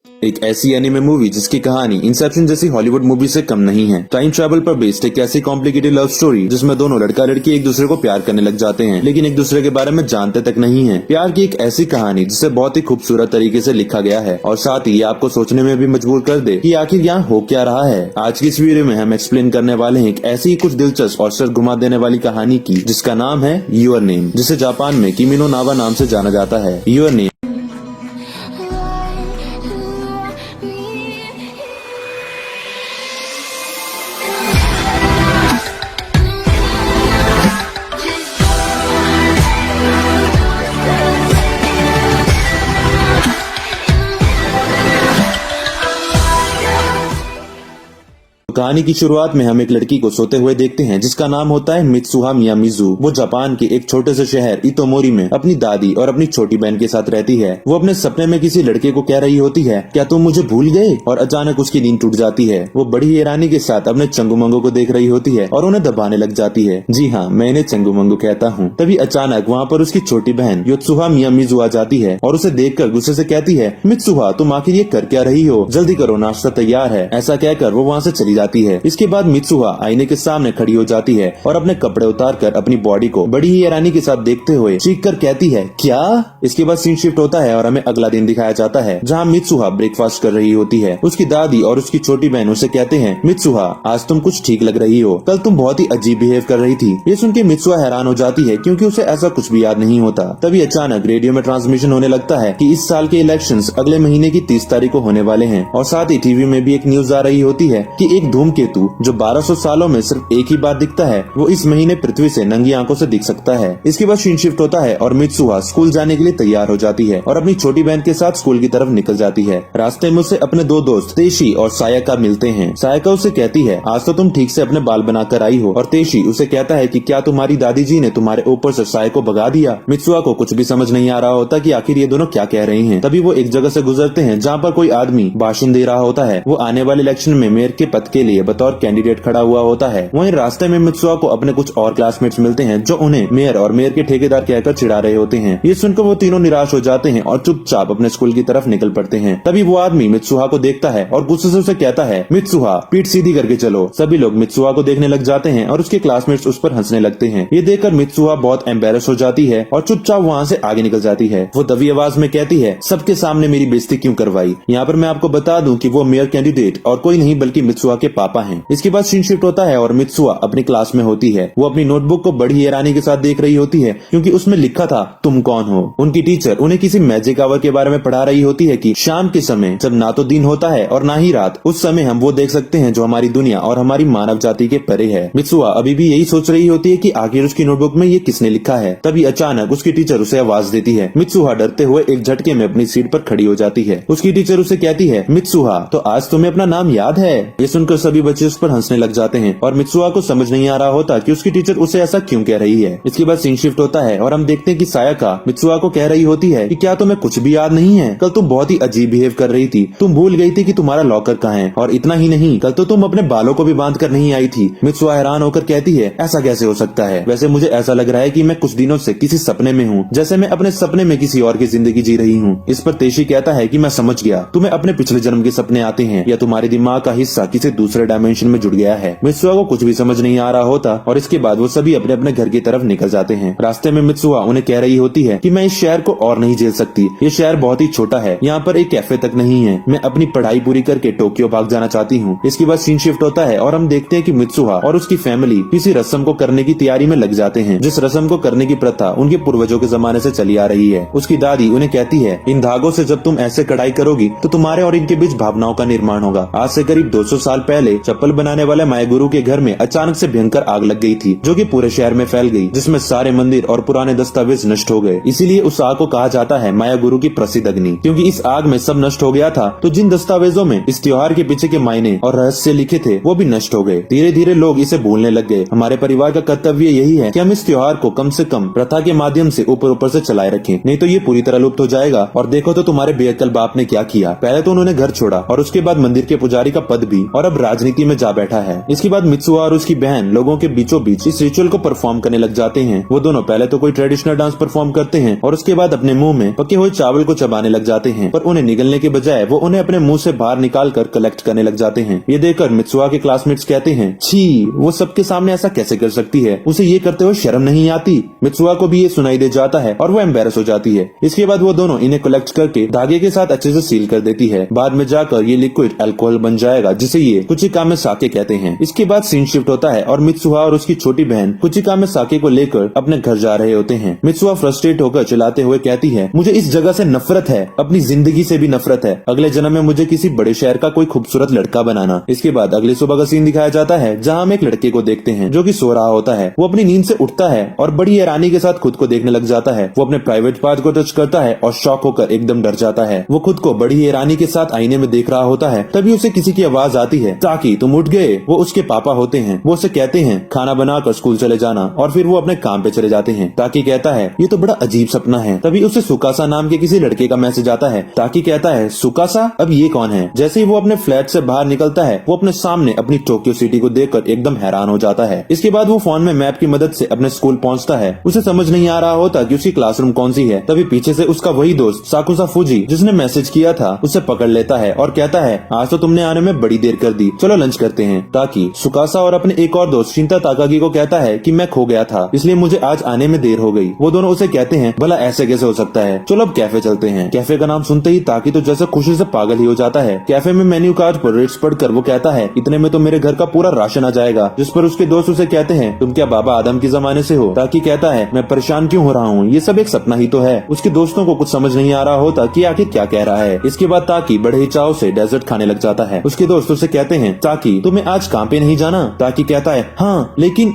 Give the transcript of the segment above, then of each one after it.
एक ऐसी anime movie जिसकी कहानी इंसेप्शन जैसी हॉलीवुड मूवी से कम नहीं है। टाइम ट्रैवल पर बेस्ड एक ऐसी कॉम्प्लिकेटेड लव स्टोरी जिसमें दोनों लड़का लड़की एक दूसरे को प्यार करने लग जाते हैं, लेकिन एक दूसरे के बारे में जानते तक नहीं है। प्यार की एक ऐसी कहानी जिसे बहुत ही खूबसूरत तरीके से लिखा गया है और साथ ही ये आपको सोचने में भी मजबूर कर दे कि आखिर यहाँ हो क्या रहा है। आज की इस वीडियो में हम एक्सप्लेन करने वाले हैं एक ऐसी ही कुछ दिलचस्प और सर घुमा देने वाली कहानी की जिसका नाम है योर नेम, जिसे जापान में किमी नो नावा नाम से जाना जाता है। योर नेम कहानी की शुरुआत में हम एक लड़की को सोते हुए देखते हैं जिसका नाम होता है मित्सुहा मियामिज़ु। वो जापान के एक छोटे से शहर इतोमोरी में अपनी दादी और अपनी छोटी बहन के साथ रहती है। वो अपने सपने में किसी लड़के को कह रही होती है, क्या तुम मुझे भूल गए? और अचानक उसकी नींद टूट जाती है। वो बड़ी हैरानी के साथ अपने चंगू मंगू को देख रही होती है और उन्हें दबाने लग जाती है। जी हाँ, मैं इन्हें चंगू मंगू कहता हूँ। तभी अचानक वहाँ पर उसकी छोटी बहन योत्सुहा मियामिज़ु आ जाती है और उसे देखकर गुस्से से कहती है, मित्सुहा तुम आखिर ये कर क्या रही हो? जल्दी करो, नाश्ता तैयार है। ऐसा कहकर वो वहाँ से चली जाती है। इसके बाद मित्सुहा आईने के सामने खड़ी हो जाती है और अपने कपड़े उतारकर अपनी बॉडी को बड़ी ही हैरानी के साथ देखते हुए चीख कर कहती है, क्या? इसके बाद सीन शिफ्ट होता है और हमें अगला दिन दिखाया जाता है जहाँ मित्सुहा ब्रेकफास्ट कर रही होती है। उसकी दादी और उसकी छोटी बहन उसे कहते हैं, मित्सुहा आज तुम कुछ ठीक लग रही हो, कल तुम बहुत ही अजीब बिहेव कर रही थी। ये सुन के मित्सुहा हैरान हो जाती है क्योंकि उसे ऐसा कुछ भी याद नहीं होता। तभी अचानक रेडियो में ट्रांसमिशन होने लगता है कि इस साल के इलेक्शंस अगले महीने की 30 तारीख को होने वाले हैं और साथ ही टीवी में भी एक न्यूज आ रही होती है कि एक धूमकेतु जो 1200 सालों में सिर्फ एक ही बार दिखता है वो इस महीने पृथ्वी से नंगी आंखों से दिख सकता है। इसके बाद सीन शिफ्ट होता है और मित्सुहा स्कूल जाने के लिए तैयार हो जाती है और अपनी छोटी बहन के साथ स्कूल की तरफ निकल जाती है। रास्ते में उसे अपने दो दोस्त तेशी और सायका मिलते हैं। सायका उसे कहती है, आज तो तुम ठीक से अपने बाल बनाकर आई हो। और तेशी उसे कहता है कि क्या तुम्हारी दादी जी ने तुम्हारे ऊपर से साय को भगा दिया? मित्सुहा को कुछ भी समझ नहीं आ रहा होता कि आखिर ये दोनों क्या कह रहे हैं। तभी वो एक जगह से गुजरते हैं जहाँ पर कोई आदमी भाषण दे रहा होता है। वो आने वाले इलेक्शन में मेयर के पद के लिए बतौर कैंडिडेट खड़ा हुआ होता है। वहीं रास्ते में मित्सुहा को अपने कुछ और क्लासमेट्स मिलते हैं जो उन्हें मेयर और मेयर के ठेकेदार कहकर चिढ़ा रहे होते हैं। ये सुनकर वो तीनों निराश हो जाते हैं और चुपचाप अपने स्कूल की तरफ निकल पड़ते हैं। तभी वो आदमी मित्सुहा को देखता है और गुस्से से उसे कहता है, मित्सुहा पीठ सीधी करके चलो। सभी लोग मित्सुहा को देखने लग जाते हैं और उसके क्लासमेट्स उस पर हंसने लगते हैं। ये देखकर मित्सुहा बहुत एम्बेरस हो जाती है और चुपचाप वहाँ से आगे निकल जाती है। वो दबी आवाज में कहती है, सबके सामने मेरी बेइज्जती क्यों करवाई? यहाँ पर मैं आपको बता दूं कि वो मेयर कैंडिडेट और कोई नहीं बल्कि मित्सुहा के पापा हैं। इसके बाद सीन शिफ्ट होता है और मित्सुहा अपनी क्लास में होती है। वो अपनी नोटबुक को बड़ी हैरानी के साथ देख रही होती है क्योंकि उसमें लिखा था, तुम कौन हो? उनकी टीचर उन्हें किसी मैजिक आवर के बारे में पढ़ा रही होती है कि शाम के समय जब ना तो दिन होता है और ना ही रात, उस समय हम वो देख सकते हैं जो हमारी दुनिया और हमारी मानव जाति के परे है। मित्सुहा अभी भी यही सोच रही होती है कि आखिर उसकी नोटबुक में ये किसने लिखा है। तभी अचानक उसकी टीचर उसे आवाज देती है। मित्सुहा डरते हुए एक झटके में अपनी सीट पर खड़ी हो जाती है। उसकी टीचर उसे कहती है, मित्सुहा तो आज तुम्हें अपना नाम याद है? ये सुनकर सभी बच्चे उस पर हंसने लग जाते हैं और मित्सुहा को समझ नहीं आ रहा होता कि उसकी टीचर उसे ऐसा क्यों कह रही है। इसके बाद सीन शिफ्ट होता है और हम देखते हैं कि सायका मित्सुहा को कह रही होती है कि क्या तुम्हें कुछ भी याद नहीं है? कल तुम बहुत ही अजीब बिहेव कर रही थी। तुम भूल गई थी कि तुम्हारा लॉकर कहाँ है। और इतना ही नहीं, कल तो तुम अपने बालों को भी बांध कर नहीं आई थी। मित्सुहा हैरान होकर कहती है, ऐसा कैसे हो सकता है? वैसे मुझे ऐसा लग रहा है कि मैं कुछ दिनों से किसी सपने में हूँ, जैसे मैं अपने सपने में किसी और की जिंदगी जी रही हूँ। इस पर तेशी कहता है कि मैं समझ गया, तुम्हें अपने पिछले जन्म के सपने आते हैं या तुम्हारे दिमाग का हिस्सा किसी दूसरे डायमेंशन में जुड़ गया है। मित्सुहा को कुछ भी समझ नहीं आ रहा होता और इसके बाद वो सभी अपने अपने घर की तरफ निकल जाते हैं। रास्ते में मित्सुहा उन्हें कह रही होती है कि मैं इस शहर को और नहीं झेल सकती। ये शहर बहुत ही छोटा है, यहाँ पर एक कैफे तक नहीं है। मैं अपनी पढ़ाई पूरी करके टोक्यो भाग जाना चाहती हूँ। इसके बाद सीन शिफ्ट होता है और हम देखते हैं कि मित्सुहा और उसकी फैमिली किसी रस्म को करने की तैयारी में लग जाते हैं, जिस रस्म को करने की प्रथा उनके पूर्वजों के जमाने से चली आ रही है। उसकी दादी उन्हें कहती है, इन धागों से जब तुम ऐसे कढ़ाई करोगी तो तुम्हारे और इनके बीच भावनाओं का निर्माण होगा। आज से करीब 200 साल पहले चप्पल बनाने वाले मायागुरु के घर में अचानक से भयंकर आग लग गई थी जो कि पूरे शहर में फैल गई, जिसमें सारे मंदिर और पुराने दस्तावेज नष्ट हो गए। इसीलिए उस आग को कहा जाता है मायागुरु की प्रसिद्ध अग्नि, क्योंकि इस आग में सब नष्ट हो गया था। तो जिन दस्तावेजों में इस त्योहार के पीछे के मायने और रहस्य लिखे थे वो भी नष्ट हो गए। धीरे धीरे लोग इसे भूलने लग गए। हमारे परिवार का कर्तव्य यही है कि हम इस त्योहार को कम से कम प्रथा के माध्यम से ऊपर ऊपर से चलाए रखें, नहीं तो ये पूरी तरह लुप्त हो जाएगा। और देखो तो तुम्हारे बेअक्ल बाप ने क्या किया। पहले तो उन्होंने घर छोड़ा और उसके बाद मंदिर के पुजारी का पद भी, और अब राजनीति में जा बैठा है। इसके बाद मित्सुहा और उसकी बहन लोगों के बीचों बीच इस रिचुअल को परफॉर्म करने लग जाते हैं। वो दोनों पहले तो कोई ट्रेडिशनल डांस परफॉर्म करते हैं और उसके बाद अपने मुंह में पके हुए चावल को चबाने लग जाते हैं, पर उन्हें निगलने के बजाय वो उन्हें अपने मुंह से बाहर निकाल कर कलेक्ट करने लग जाते हैं। ये देखकर मित्सुहा के क्लासमेट्स कहते हैं, छी, वो सबके सामने ऐसा कैसे कर सकती है, उसे ये करते हुए शर्म नहीं आती। मित्सुहा को भी ये सुनाई दे जाता है और वो एम्बेरस हो जाती है। इसके बाद वो दोनों इन्हें कलेक्ट करके धागे के साथ अच्छे से सील कर देती है। बाद में जाकर ये लिक्विड अल्कोहल बन जाएगा, जिसे ये कुचिकामे साके कहते हैं। इसके बाद सीन शिफ्ट होता है और मित्सुहा और उसकी छोटी बहन कुचिकामे साके को लेकर अपने घर जा रहे होते हैं। मित्सुहा फ्रस्ट्रेट होकर चिल्लाते हुए कहती है, मुझे इस जगह से नफरत है, अपनी जिंदगी से भी नफरत है। अगले जन्म में मुझे किसी बड़े शहर का कोई खूबसूरत लड़का बनाना। इसके बाद अगली सुबह का सीन दिखाया जाता है, जहाँ हम एक लड़के को देखते हैं जो कि सो रहा होता है। वो अपनी नींद से उठता है और बड़ी हैरानी के साथ खुद को देखने लग जाता है। वो अपने प्राइवेट पार्ट को टच करता है और शॉक होकर एकदम डर जाता है। वो खुद को बड़ी हैरानी के साथ आईने में देख रहा होता है। तभी उसे किसी की आवाज आती है, ताकि तुम उठ गए। वो उसके पापा होते हैं। वो उसे कहते हैं खाना बनाकर स्कूल चले जाना, और फिर वो अपने काम पे चले जाते हैं। ताकि कहता है, ये तो बड़ा अजीब सपना है। तभी उसे सुकासा नाम के किसी लड़के का मैसेज आता है। ताकि कहता है, सुकासा, अब ये कौन है? जैसे ही वो अपने फ्लैट से बाहर निकलता है, वो अपने सामने अपनी टोक्यो सिटी को देखकर एकदम हैरान हो जाता है। इसके बाद वो फोन में मैप की मदद से अपने स्कूल पहुंचता है। उसे समझ नहीं आ रहा होता कि उसकी क्लासरूम कौन सी है। तभी पीछे से उसका वही दोस्त साकुसा फूजी, जिसने मैसेज किया था, उसे पकड़ लेता है और कहता है, आज तो तुमने आने में बड़ी देर कर दी, चलो लंच करते हैं। ताकि सुकासा और अपने एक और दोस्त शिंता ताकागी को कहता है कि मैं खो गया था, इसलिए मुझे आज आने में देर हो गई। वो दोनों उसे कहते हैं, भला ऐसे कैसे हो सकता है, चलो अब कैफे चलते हैं। कैफे का नाम सुनते ही ताकि तो जैसे खुशी से पागल ही हो जाता है। कैफे में मेन्यू कार्ड पर रेट्स पढ़कर वो कहता है, इतने में तो मेरे घर का पूरा राशन आ जाएगा। जिस पर उसके दोस्त उसे कहते हैं, तुम क्या बाबा आदम के जमाने से हो? ताकि कहता है, मैं परेशान क्यों हो रहा हूँ, ये सब एक सपना ही तो है। उसके दोस्तों को कुछ समझ नहीं आ रहा होता कि आखिर क्या कह रहा है। इसके बाद ताकि बड़े ही चाव से डेजर्ट खाने लग जाता है। उसके दोस्त उसे कहते हैं, ताकि तुम्हें आज काम पे नहीं जाना? ताकि कहता है, हाँ, लेकिन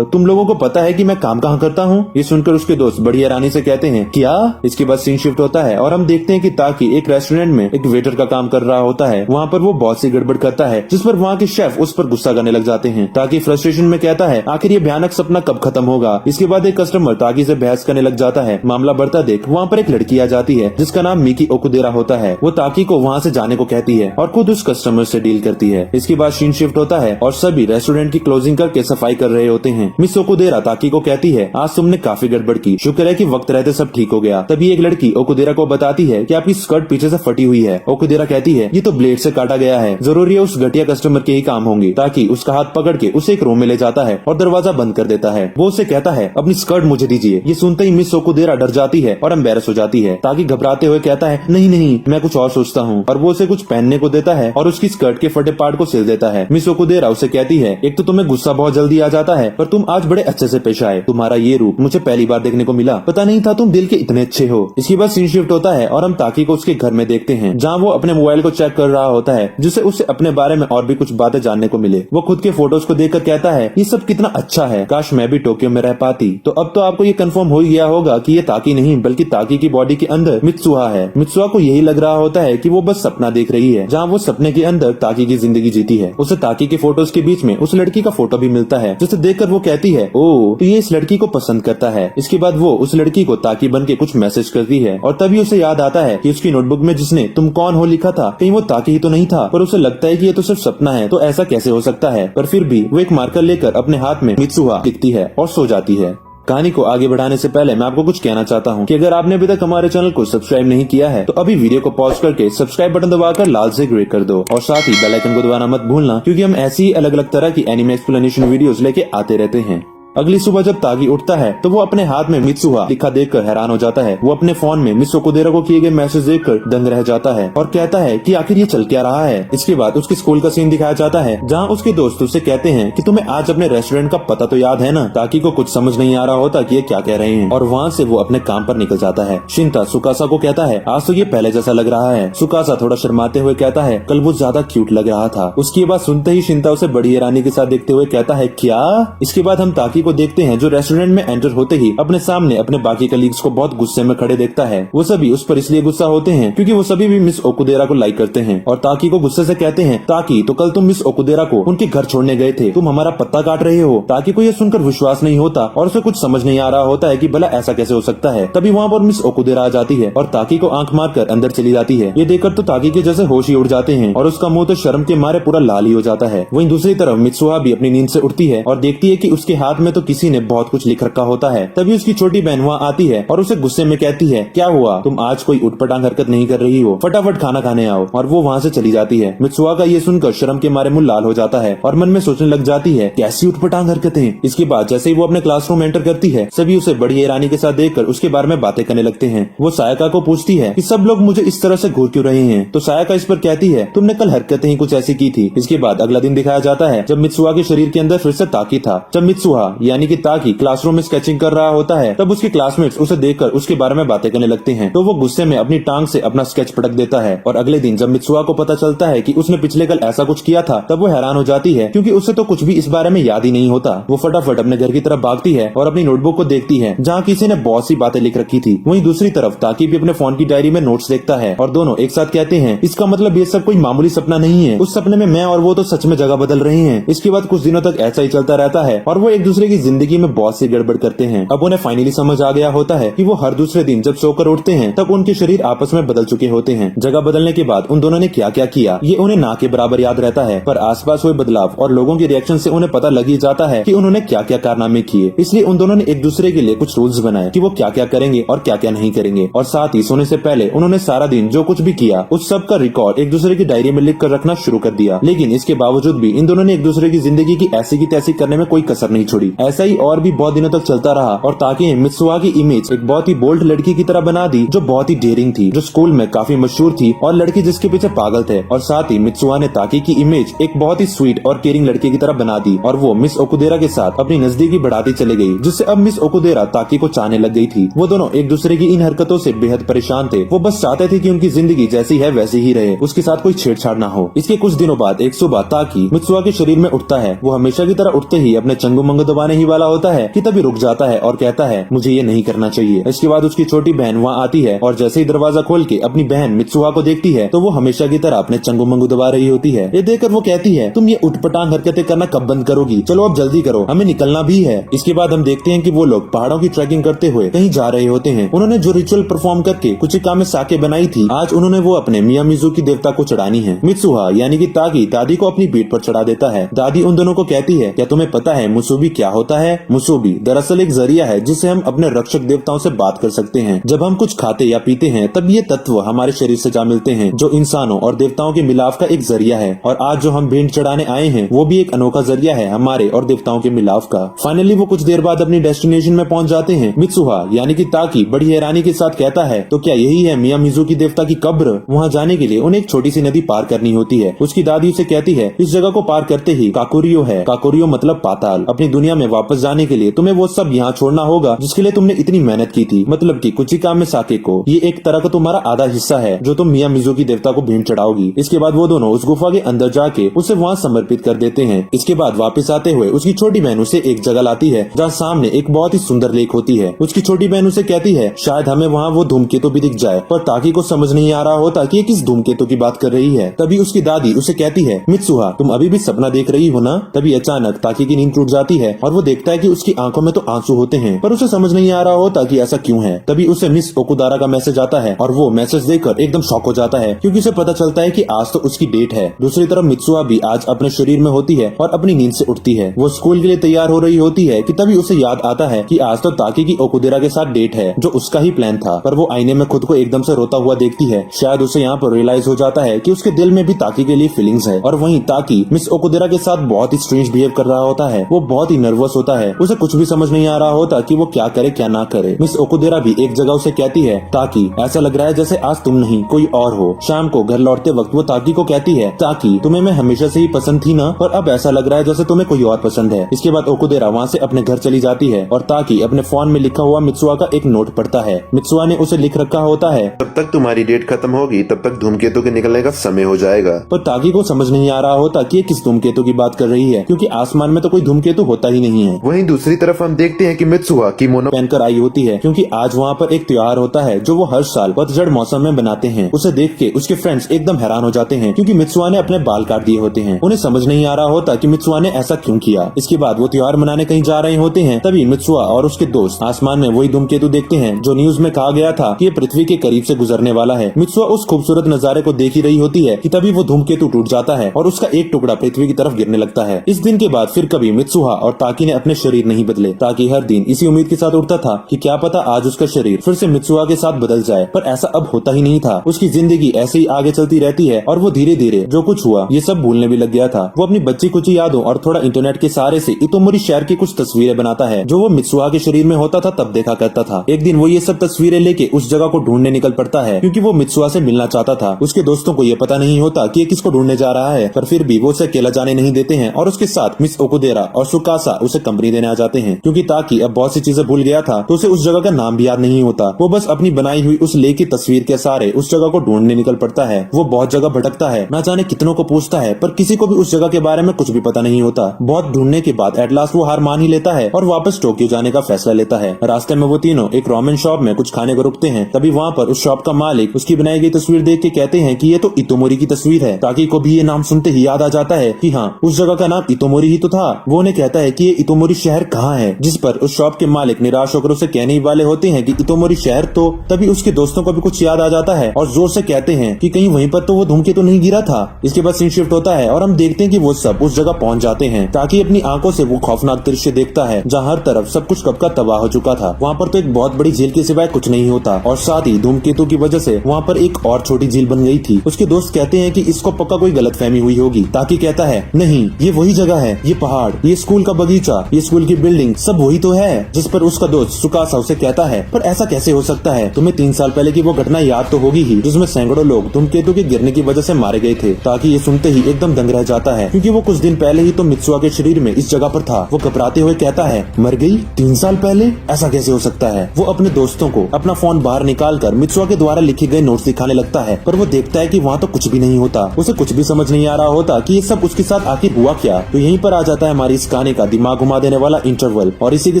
तुम लोगों को पता है कि मैं काम कहाँ करता हूँ? ये सुनकर उसके दोस्त बड़ी हैरानी से कहते हैं, क्या? इसके बाद सीन शिफ्ट होता है और हम देखते हैं कि ताकि एक रेस्टोरेंट में एक वेटर का काम कर रहा होता है। वहाँ पर वो बहुत सी गड़बड़ करता है, जिस पर वहाँ के शेफ उस पर गुस्सा करने लग जाते हैं। ताकि फ्रस्ट्रेशन में कहता है, आखिर ये भयानक सपना कब खत्म होगा? इसके बाद एक कस्टमर ताकि से बहस करने लग जाता है। मामला बढ़ता देख वहाँ पर एक लड़की आ जाती है, जिसका नाम मिकी ओकुदेरा होता है। वो ताकि को वहाँ से जाने को कहती है और खुद उस कस्टमर से डील करती है। इसके बाद सीन शिफ्ट होता है और सभी रेस्टोरेंट की क्लोजिंग करके सफाई कर रहे होते हैं। मिस ओकुदेरा ताकि को कहती है, आज तुमने काफी गड़बड़ की, शुक्र है कि वक्त रहते सब ठीक हो गया। तभी एक लड़की ओकुदेरा को बताती है कि आपकी स्कर्ट पीछे से फटी हुई है। ओकुदेरा कहती है, ये तो ब्लेड से काटा गया है, जरूरी है उस घटिया कस्टमर के ही काम होंगे। ताकि उसका हाथ पकड़ के उसे एक रूम में ले जाता है और दरवाजा बंद कर देता है। वो उसे कहता है, अपनी स्कर्ट मुझे दीजिए। ये सुनते ही मिस ओकुदेरा डर जाती है और एम्बेरस हो जाती है। ताकि घबराते हुए कहता है, नहीं नहीं, मैं कुछ और सोचता हूँ, और वो उसे कुछ पहनने को देता है और उसकी स्कर्ट के फटे पार्ट को सिल देता है। मिस ओकुदेरा उसे कहती है, एक तो तुम्हें गुस्सा बहुत जल्दी आ जाता है, पर तुम आज बड़े अच्छे से पेश आए। तुम्हारा ये रूप मुझे पहली बार देखने को मिला, पता नहीं था तुम दिल के इतने अच्छे हो। इसके बाद सीन शिफ्ट होता है और हम ताकि को उसके घर में देखते हैं, जहाँ वो अपने मोबाइल को चेक कर रहा होता है, जिससे उसे अपने बारे में और भी कुछ बातें जानने को मिले। वो खुद के फोटोज को देखकर कहता है, ये सब कितना अच्छा है, काश मैं भी टोक्यो में रह पाती। तो अब तो आपको ये कंफर्म हो गया होगा कि ये ताकि नहीं बल्कि ताकि की बॉडी के अंदर मित्सुहा है। मित्सुहा को यही लग रहा होता है कि वो बस सपना देख रही है, जहाँ वो सपने के अंदर ताकि की जिंदगी जीती है। उसे ताकि के फोटोज के बीच में उस लड़की का फोटो भी मिलता है, जिसे देखकर वो कहती है, ओ, तो ये इस लड़की को पसंद करता है। इसके बाद वो उस लड़की को ताकि बन के कुछ मैसेज करती है और तभी उसे याद आता है कि उसकी नोटबुक में जिसने तुम कौन हो लिखा था, कहीं वो ताकि ही तो नहीं था। पर उसे लगता है कि ये तो सिर्फ सपना है, तो ऐसा कैसे हो सकता है। पर फिर भी वो एक मार्कर लेकर अपने हाथ में मित्सुहा लिखती है और सो जाती है। कहानी को आगे बढ़ाने से पहले मैं आपको कुछ कहना चाहता हूँ कि अगर आपने अभी तक हमारे चैनल को सब्सक्राइब नहीं किया है तो अभी वीडियो को पॉज करके सब्सक्राइब बटन दबाकर लाल से ग्रे कर दो, और साथ ही बेल आइकन को दबाना मत भूलना, क्योंकि हम ऐसी ही अलग अलग तरह की एनिमे एक्सप्लेनेशन वीडियोस लेके आते रहते हैं। अगली सुबह जब तागी उठता है तो वो अपने हाथ में मित्सुहा लिखा देखकर हैरान हो जाता है। वो अपने फोन में मिस ओकुदेरा को किए गए मैसेज देखकर दंग रह जाता है और कहता है कि आखिर ये चल क्या रहा है। इसके बाद उसके स्कूल का सीन दिखाया जाता है, जहाँ उसके दोस्त उससे कहते हैं कि तुम्हें आज अपने रेस्टोरेंट का पता तो याद है ना। ताकि को कुछ समझ नहीं आ रहा होता कि ये क्या कह रहे हैं, और वहाँ से वो अपने काम पर निकल जाता है। शिंता सुकासा को कहता है, आज तो ये पहले जैसा लग रहा है। सुकासा थोड़ा शर्माते हुए कहता है, कल वो ज्यादा क्यूट लग रहा था। उसकी बात सुनते ही शिंता उसे बड़ी हैरानी के साथ देखते हुए कहता है, क्या? इसके बाद हम ताकि को देखते हैं जो रेस्टोरेंट में एंटर होते ही अपने सामने अपने बाकी कलीग्स को बहुत गुस्से में खड़े देखता है। वो सभी उस पर इसलिए गुस्सा होते हैं क्योंकि वो सभी भी मिस ओकुदेरा को लाइक करते हैं और ताकी को गुस्से से कहते हैं, ताकी तो कल तुम मिस ओकुदेरा को उनके घर छोड़ने गए थे, तुम हमारा पत्ता काट रहे हो। ताकी को यह सुनकर विश्वास नहीं होता और उसे कुछ समझ नहीं आ रहा होता है कि भला ऐसा कैसे हो सकता है। तभी वहाँ पर मिस ओकुदेरा आ जाती है और ताकी को आंख मारकर अंदर चली जाती है। ये देखकर तो ताकी के जैसे होश ही उड़ जाते हैं और उसका मुंह तो शर्म के मारे पूरा लाल ही हो जाता है। वहीं दूसरी तरफ मित्सुहा भी अपनी नींद से उठती है और देखती है कि उसके हाथ में तो किसी ने बहुत कुछ लिख रखा होता है। तभी उसकी छोटी बहन वहाँ आती है और उसे गुस्से में कहती है, क्या हुआ, तुम आज कोई उटपटांग हरकत नहीं कर रही हो, फटाफट खाना खाने आओ। और वो वहाँ से चली जाती है। मित्सुहा का ये सुनकर शर्म के मारे मुंह लाल हो जाता है और मन में सोचने लग जाती है, कैसी उटपटांग हरकतें। इसके बाद जैसे ही वो अपने क्लासरूम एंटर करती है, सभी उसे बड़ी हैरानी के साथ देखकर उसके बारे में बातें करने लगते हैं। वो सायका को पूछती है कि सब लोग मुझे इस तरह से घूर क्यों रहे हैं, तो सायका इस पर कहती है, तुमने कल हरकतें ही कुछ ऐसी की थी। इसके बाद अगला दिन दिखाया जाता है जब मित्सुहा के शरीर के अंदर फिर से ताकी था। जब मित्सुहा यानी कि ताकी क्लासरूम में स्केचिंग कर रहा होता है, तब उसके क्लासमेट्स उसे देखकर उसके बारे में बातें करने लगते हैं। तो वो गुस्से में अपनी टांग से अपना स्केच पटक देता है। और अगले दिन जब मित्सुहा को पता चलता है कि उसने पिछले कल ऐसा कुछ किया था, तब वो हैरान हो जाती है क्योंकि उसे तो कुछ भी इस बारे में याद ही नहीं होता। वो फटाफट अपने घर की तरफ भागती है और अपनी नोटबुक को देखती है जहाँ किसी ने बहुत सी बातें लिख रखी थी। वहीं दूसरी तरफ ताकी भी अपने फोन की डायरी में नोट्स देखता है और दोनों एक साथ कहते हैं, इसका मतलब ये सब कोई मामूली सपना नहीं है, उस सपने में मैं और वो तो सच में जगह बदल रहे हैं। इसके बाद कुछ दिनों तक ऐसा ही चलता रहता है और वो एक दूसरे की जिंदगी में बहुत सी गड़बड़ करते हैं। अब उन्हें फाइनली समझ आ गया होता है कि वो हर दूसरे दिन जब सोकर उठते हैं तब उनके शरीर आपस में बदल चुके होते हैं। जगह बदलने के बाद उन दोनों ने क्या क्या किया ये उन्हें ना के बराबर याद रहता है, पर आसपास हुए बदलाव और लोगों के रिएक्शन से उन्हें पता लग ही जाता है कि उन्होंने क्या क्या कारनामे किए। इसलिए उन दोनों ने एक दूसरे के लिए कुछ रूल्स बनाए कि वो क्या क्या करेंगे और क्या क्या नहीं करेंगे। और साथ ही सोने से पहले उन्होंने सारा दिन जो कुछ भी किया उस सब का रिकॉर्ड एक दूसरे की डायरी में लिख कर रखना शुरू कर दिया। लेकिन इसके बावजूद भी इन दोनों ने एक दूसरे की जिंदगी की ऐसी की तैसी करने में कोई कसर नहीं छोड़ी। ऐसा ही और भी बहुत दिनों तक चलता रहा और ताकि मित्सुहा की इमेज एक बहुत ही बोल्ड लड़की की तरह बना दी, जो बहुत ही डेयरिंग थी, जो स्कूल में काफी मशहूर थी और लड़की जिसके पीछे पागल थे। और साथ ही मित्सुहा ने ताकी की इमेज एक बहुत ही स्वीट और केयरिंग लड़के की तरह बना दी और वो मिस ओकुदेरा के साथ अपनी नजदीकी बढ़ाती चली गई, जिससे अब मिस ओकुदेरा ताकी को चाहने लग गई थी। वो दोनों एक दूसरे की इन हरकतों से बेहद परेशान थे। वो बस चाहते थे कि उनकी जिंदगी जैसी है वैसी ही रहे, उसके साथ कोई छेड़छाड़ ना हो। इसके कुछ दिनों बाद एक सुबह ताकी मित्सुहा के शरीर में उठता है। वो हमेशा की तरह उठते ही अपने चंगू मंगू दबाने ही वाला होता है कि तभी रुक जाता है और कहता है, मुझे ये नहीं करना चाहिए। इसके बाद उसकी छोटी बहन वहाँ आती है और जैसे ही दरवाजा खोल के अपनी बहन मित्सुहा को देखती है तो वो हमेशा की तरह अपने चंगू मंगू दबा रही होती है। ये देखकर वो कहती है, तुम ये उठपटांग हरकतें करना कब बंद करोगी, चलो अब जल्दी करो, हमें निकलना भी है। इसके बाद हम देखते हैं कि वो लोग पहाड़ों की ट्रैकिंग करते हुए कहीं जा रहे होते हैं। उन्होंने जो रिचुअल परफॉर्म करके कुचिका में साके बनाई थी, आज उन्होंने वो अपने मियामिज़ू की देवता को चढ़ानी है। मित्सुहा यानी कि ताकी दादी को अपनी पीठ पर चढ़ा देता है। दादी उन दोनों को कहती है, क्या तुम्हें पता है मुसुबी क्या होता है? मुसुबी दरअसल एक जरिया है जिससे हम अपने रक्षक देवताओं से बात कर सकते हैं। जब हम कुछ खाते या पीते हैं तब ये तत्व हमारे शरीर से जा मिलते हैं, जो इंसानों और देवताओं के मिलाप का एक जरिया है। और आज जो हम भेंट चढ़ाने आए हैं वो भी एक अनोखा जरिया है हमारे और देवताओं के मिलाप का। फाइनली वो कुछ देर बाद अपनी डेस्टिनेशन में पहुंच जाते हैं। मित्सुहा यानी कि ताकी बड़ी हैरानी के साथ कहता है, तो क्या यही है मियामिज़ू की देवता की कब्र? वहाँ जाने के लिए उन्हें एक छोटी सी नदी पार करनी होती है। उसकी दादी उसे कहती है, इस जगह को पार करते ही काकुरियो है। काकुरियो मतलब पाताल। अपनी दुनिया में वापस जाने के लिए तुम्हें वो सब यहाँ छोड़ना होगा जिसके लिए तुमने इतनी मेहनत की थी, मतलब कि कुचिका में साके को। ये एक तरह का तुम्हारा आधा हिस्सा है जो तुम मियामिज़ू की देवता को भेंट चढ़ाओगी। इसके बाद वो दोनों उस गुफा के अंदर जाके उसे वहाँ समर्पित कर देते हैं। इसके बाद वापस आते हुए उसकी छोटी बहन उसे एक जगह लाती है जहाँ सामने एक बहुत ही सुंदर लेक होती है। उसकी छोटी बहन उसे कहती है, शायद हमें वहाँ वो धूमकेतु भी दिख जाए, पर ताकी को समझ नहीं आ रहा होता कि ये किस धूमकेतु की बात कर रही है। तभी उसकी दादी उसे कहती है, मित्सुहा तुम अभी भी सपना देख रही हो ना? तभी अचानक ताकी की नींद टूट जाती है और वो देखता है कि उसकी आंखों में तो आंसू होते हैं, पर उसे समझ नहीं आ रहा होता कि ऐसा क्यों है। तभी उसे मिस ओकुदारा का मैसेज आता है और वो मैसेज देखकर एकदम शॉक हो जाता है क्योंकि उसे पता चलता है कि आज तो उसकी डेट है। दूसरी तरफ मित्सुहा भी आज अपने शरीर में होती है और अपनी नींद से उठती है। वो स्कूल के लिए तैयार हो रही होती है कि तभी उसे याद आता है कि आज तो ताकी की ओकुदेरा के साथ डेट है, जो उसका ही प्लान था। पर वो आईने में खुद को एकदम से रोता हुआ देखती है। शायद उसे यहाँ पर रियलाइज हो जाता है कि उसके दिल में भी ताकी के लिए फीलिंग्स है। और वहीं ताकी मिस ओकुदेरा के साथ बहुत ही स्ट्रेंज बिहेव कर रहा होता है। वो बहुत ही नर्वस होता है। उसे कुछ भी समझ नहीं आ रहा होता कि वो क्या करे क्या ना करे। मिस ओकुदेरा भी एक जगह उसे कहती है, ताकी ऐसा लग रहा है जैसे आज तुम नहीं कोई और हो। शाम को घर लौटते वक्त वो ताकी को कहती है, ताकी तुम्हें मैं हमेशा से ही पसंद थी ना, पर अब ऐसा लग रहा है जैसे तुम्हें कोई और पसंद है। इसके बाद ओकुदेरा वहाँ से अपने घर चली जाती है और ताकी अपने फोन में लिखा हुआ मित्सुहा का एक नोट पढ़ता है। मित्सुहा ने उसे लिख रखा होता है, तब तक तुम्हारी डेट खत्म होगी तब तक धूमकेतु के निकलने का समय हो जाएगा। पर ताकी को समझ नहीं आ रहा होता कि ये किस धूमकेतु की बात कर रही है, क्योंकि आसमान में तो कोई धूमकेतु होता ही नहीं। नहीं है। वहीं दूसरी तरफ हम देखते हैं कि मित्सुहा किमोनो पहनकर आई होती है क्योंकि आज वहाँ पर एक त्योहार होता है जो वो हर साल पतझड़ मौसम में बनाते हैं। उसे देख के उसके फ्रेंड्स एकदम हैरान हो जाते हैं क्योंकि मित्सुहा ने अपने बाल काट दिए होते हैं। उन्हें समझ नहीं आ रहा होता कि मित्सुहा ने ऐसा क्यों किया। इसके बाद वो त्योहार मनाने कहीं जा रहे होते हैं, तभी मित्सुहा और उसके दोस्त आसमान में वही धूमकेतु देखते हैं जो न्यूज में कहा गया था कि ये पृथ्वी के करीब से गुजरने वाला है। मित्सुहा उस खूबसूरत नजारे को देख ही रही होती है कि तभी वो धूमकेतु टूट जाता है और उसका एक टुकड़ा पृथ्वी की तरफ गिरने लगता है। इस दिन के बाद फिर कभी मित्सुहा और ताकी ने अपने शरीर नहीं बदले। ताकी हर दिन इसी उम्मीद के साथ उठता था कि क्या पता आज उसका शरीर फिर से मित्सुहा के साथ बदल जाए, पर ऐसा अब होता ही नहीं था। उसकी जिंदगी ऐसे ही आगे चलती रहती है और वो धीरे धीरे जो कुछ हुआ ये सब भूलने भी लग गया था। वो अपनी बच्ची कुची यादों और थोड़ा इंटरनेट के सहारे से इतोमोरी शहर की कुछ तस्वीरें बनाता है जो वो मित्सुहा के शरीर में होता था तब देखा करता था। एक दिन वो ये सब तस्वीरें लेके उस जगह को ढूंढने निकल पड़ता है क्योंकि वो मित्सुहा से मिलना चाहता था। उसके दोस्तों को ये पता नहीं होता कि ये किसको ढूंढने जा रहा है, पर फिर भी वो उसे अकेला जाने नहीं देते हैं और उसके साथ मिस ओकुदेरा और सुकासा उसे कंपनी देने आ जाते हैं। क्योंकि ताकि अब बहुत सी चीजें भूल गया था तो उसे उस जगह का नाम भी याद नहीं होता। वो बस अपनी बनाई हुई उस लेक की तस्वीर के सहारे उस जगह को ढूंढने निकल पड़ता है। वो बहुत जगह भटकता है, ना जाने कितनों को पूछता है, पर किसी को भी उस जगह के बारे में कुछ भी पता नहीं होता। बहुत ढूंढने के बाद एट लास्ट वो हार मान ही लेता है और वापस टोक्यो जाने का फैसला लेता है। रास्ते में वो तीनों एक रामेन शॉप में कुछ खाने को रुकते हैं, तभी वहाँ पर उस शॉप का मालिक उसकी बनाई गई तस्वीर देख के कहते हैं कि ये तो इतोमोरी की तस्वीर है। ताकि को भी ये नाम सुनते ही याद आ जाता है कि हाँ, उस जगह का नाम इतोमोरी ही तो था। वो उन्हें कहता है कि ये इतोमोरी शहर कहाँ है, जिस पर उस शॉप के मालिक निराश होकर उसे कहने ही वाले होते हैं कि इतोमोरी शहर तो। तभी उसके दोस्तों को भी कुछ याद आ जाता है और जोर से कहते हैं कि कहीं वहीं पर तो वो धूमकेतु नहीं गिरा था। इसके बाद सीन शिफ्ट होता है और हम देखते हैं कि वो सब उस जगह पहुंच जाते हैं। ताकि अपनी आंखों से वो खौफनाक दृश्य देखता है जहाँ हर तरफ सब कुछ कब का तबाह हो चुका था। वहाँ पर तो एक बहुत बड़ी झील के सिवाय कुछ नहीं होता और साथ ही धूमकेतु की वजह से वहाँ पर एक और छोटी झील बन गई थी। उसके दोस्त कहते हैं कि इसको पक्का कोई गलतफहमी हुई होगी। ताकि कहता है नहीं, ये वही जगह है, ये पहाड़, ये स्कूल का बगीचा, ये स्कूल की बिल्डिंग सब वही तो है। जिस पर उसका दोस्त सुकासा उसे कहता है पर ऐसा कैसे हो सकता है, तुम्हें 3 साल पहले की वो घटना याद तो होगी ही जिसमें सैकड़ों लोग धूमकेतु के गिरने की वजह से मारे गए थे। ताकि ये सुनते ही एकदम दंग रह जाता है क्योंकि वो कुछ दिन पहले ही तो मित्सुहा के शरीर में इस जगह पर था। वो घबराते हुए कहता है मर गई 3 साल पहले, ऐसा कैसे हो सकता है। वो अपने दोस्तों को अपना फोन बाहर निकाल कर मित्सुहा के द्वारा लिखे गए नोट्स दिखाने लगता है, पर वो देखता है कि वहाँ तो कुछ भी नहीं होता। उसे कुछ भी समझ नहीं आ रहा होता कि ये सब उसके साथ आखिर हुआ क्या। तो यहीं पर आ जाता है हमारी इस कहानी का दिमाग घुमा देने वाला इंटरवल और इसी के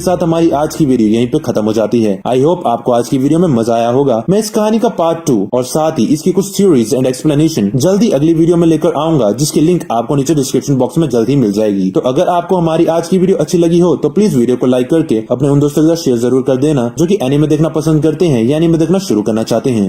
साथ हमारी आज की वीडियो यहीं पे खत्म हो जाती है। आई होप आपको आज की वीडियो में मजा आया होगा। मैं इस कहानी का पार्ट 2 और साथ ही इसकी कुछ थ्योरीज एंड एक्सप्लेनेशन जल्दी अगली वीडियो में लेकर आऊंगा, जिसकी लिंक आपको नीचे डिस्क्रिप्शन बॉक्स में जल्द ही मिल जाएगी। तो अगर आपको हमारी आज की वीडियो अच्छी लगी हो तो प्लीज वीडियो को लाइक करके अपने उन दोस्तों के साथ शेयर जरूर कर देना जो कि एनीमे देखना पसंद करते हैं या एनीमे देखना शुरू करना चाहते हैं।